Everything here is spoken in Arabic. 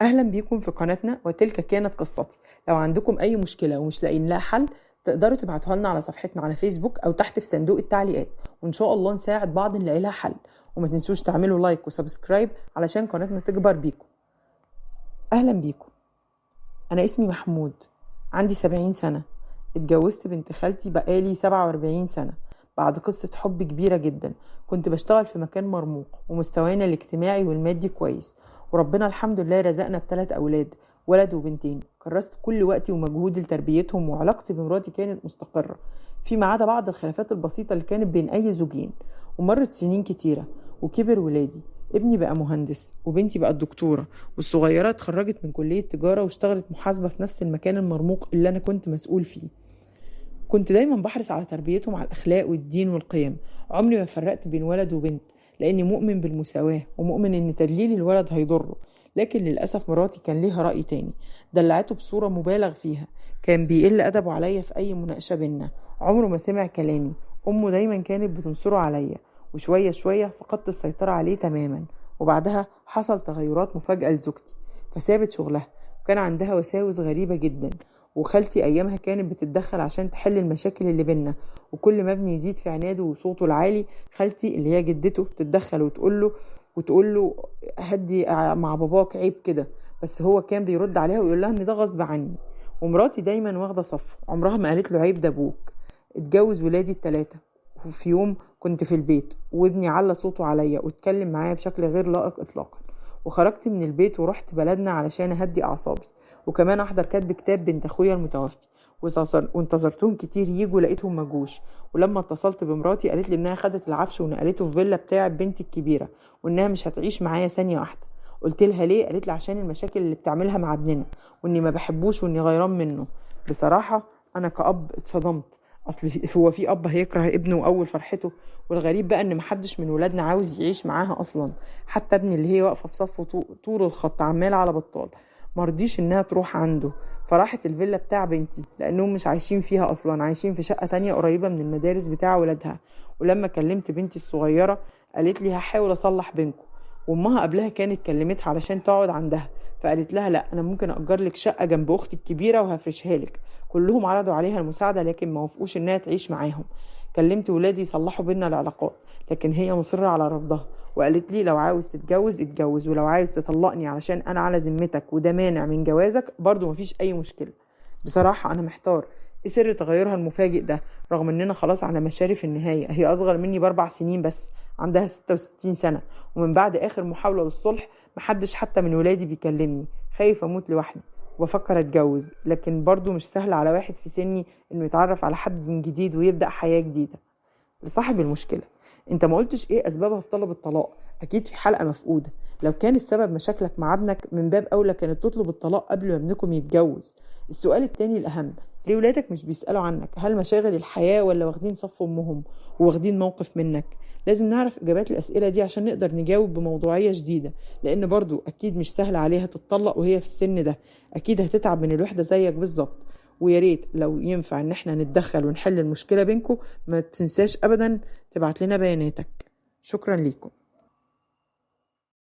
أهلا بيكم في قناتنا وتلك كانت قصتي. لو عندكم أي مشكلة ومش لاقيين لها حل تقدروا تبعتوها لنا على صفحتنا على فيسبوك أو تحت في صندوق التعليقات، وإن شاء الله نساعد بعض نلاقي لها حل. وما تنسوش تعملوا لايك وسبسكرايب علشان قناتنا تكبر بيكم. أهلا بيكم. أنا اسمي محمود، عندي 70 سنة، اتجوزت بنت خالتي بقالي 47 سنة بعد قصة حب كبيرة جدا. كنت بشتغل في مكان مرموق ومستوانا الاجتماعي والمادي كويس، وربنا الحمد لله رزقنا ب3 أولاد، ولد وبنتين. كرست كل وقتي ومجهودي لتربيتهم، وعلاقتي بمراتي كانت مستقرة فيما عدا بعض الخلافات البسيطة اللي كانت بين أي زوجين. ومرت سنين كتيرة وكبر ولادي، ابني بقى مهندس وبنتي بقت دكتورة، والصغيرة اتخرجت من كلية تجارة واشتغلت محاسبة في نفس المكان المرموق اللي أنا كنت مسؤول فيه. كنت دايما بحرص على تربيتهم على الأخلاق والدين والقيم. عمري ما فرقت بين ولد وبنت، لأني مؤمن بالمساواة ومؤمن إن تدليل الولد هيضره. لكن للأسف مراتي كان ليها رأي تاني، دلعته بصورة مبالغ فيها. كان بيقل أدبه عليا في أي مناقشة بينا، عمره ما سمع كلامي. أمه دايما كانت بتنصره عليا، وشوية شوية فقدت السيطرة عليه تماما. وبعدها حصل تغيرات مفاجئة لزوجتي، فسابت شغلها وكان عندها وساوس غريبة جدا. وخالتي أيامها كانت بتتدخل عشان تحل المشاكل اللي بينا، وكل ما ابني يزيد في عناده وصوته العالي خالتي اللي هي جدته تتدخل وتقول له هدي مع باباك، عيب كده. بس هو كان بيرد عليها ويقول لها ان ده غصب عني. ومراتي دايما واخده صف، عمرها ما قالت له عيب ده ابوك. اتجوز ولادي ال3، وفي يوم كنت في البيت وابني على صوته عليا واتكلم معايا بشكل غير لائق اطلاقا، وخرجت من البيت ورحت بلدنا علشان اهدي اعصابي، وكمان احضر كاتب كتاب بنت اخويا المتوفي. وانتظرتهم كتير يجوا، لقيتهم مجوش. ولما اتصلت بمراتي قالت لي انها خدت العفش ونقلته في فيلا بتاعه بنتي الكبيره، وانها مش هتعيش معايا ثانيه واحده. قلت لها ليه؟ قالت لي عشان المشاكل اللي بتعملها مع ابننا، واني ما بحبوش واني غيران منه. بصراحه انا كأب اتصدمت. اصل هو في اب هيكره ابنه اول فرحته؟ والغريب بقى ان محدش من ولادنا عاوز يعيش معاها اصلا. حتى ابني اللي هي واقفه في صفه طول الخط عمال على بطال مرضيش انها تروح عنده، فراحت الفيلا بتاع بنتي لانهم مش عايشين فيها اصلا، عايشين في شقة تانية قريبة من المدارس بتاع ولادها. ولما كلمت بنتي الصغيرة قالت لي هحاول اصلح بينكم. وامها قبلها كانت كلمتها علشان تقعد عندها، فقالت لها لا، انا ممكن اجر لك شقة جنب اختي الكبيرة وهفرشها لك. كلهم عرضوا عليها المساعدة لكن ما وافقوش انها تعيش معاهم. كلمت ولادي يصلحوا بينا العلاقات، لكن هي مصرة على رفضها، وقالت لي لو عاوز تتجوز اتجوز، ولو عايز تطلقني علشان انا على ذمتك وده مانع من جوازك برضو مفيش اي مشكلة. بصراحة انا محتار، ايه سر تغيرها المفاجئ ده رغم اننا خلاص على مشارف النهاية؟ هي اصغر مني ب4 سنين بس، عندها 66 سنة، ومن بعد اخر محاولة للصلح محدش حتى من ولادي بيكلمني. خايف اموت لوحدي وبفكر اتجوز، لكن برضو مش سهل على واحد في سني انه يتعرف على حد من جديد ويبدأ حياة جديدة. لصاحب المشكلة، انت ما قلتش ايه اسبابها في طلب الطلاق؟ اكيد في حلقة مفقودة. لو كان السبب مشاكلك مع ابنك من باب اولى كانت تطلب الطلاق قبل ما ابنكم يتجوز. السؤال التاني الاهم، ليه ولادك مش بيسألوا عنك؟ هل مشاغل الحياة ولا واخدين صف امهم وواخدين موقف منك؟ لازم نعرف اجابات الاسئلة دي عشان نقدر نجاوب بموضوعية جديدة، لان برضو اكيد مش سهل عليها تتطلق وهي في السن ده، اكيد هتتعب من الوحدة زيك بالظبط. ويا ريت لو ينفع ان احنا نتدخل ونحل المشكلة بينكم ما تنساش ابدا تبعت لنا بياناتك. شكرا ليكم.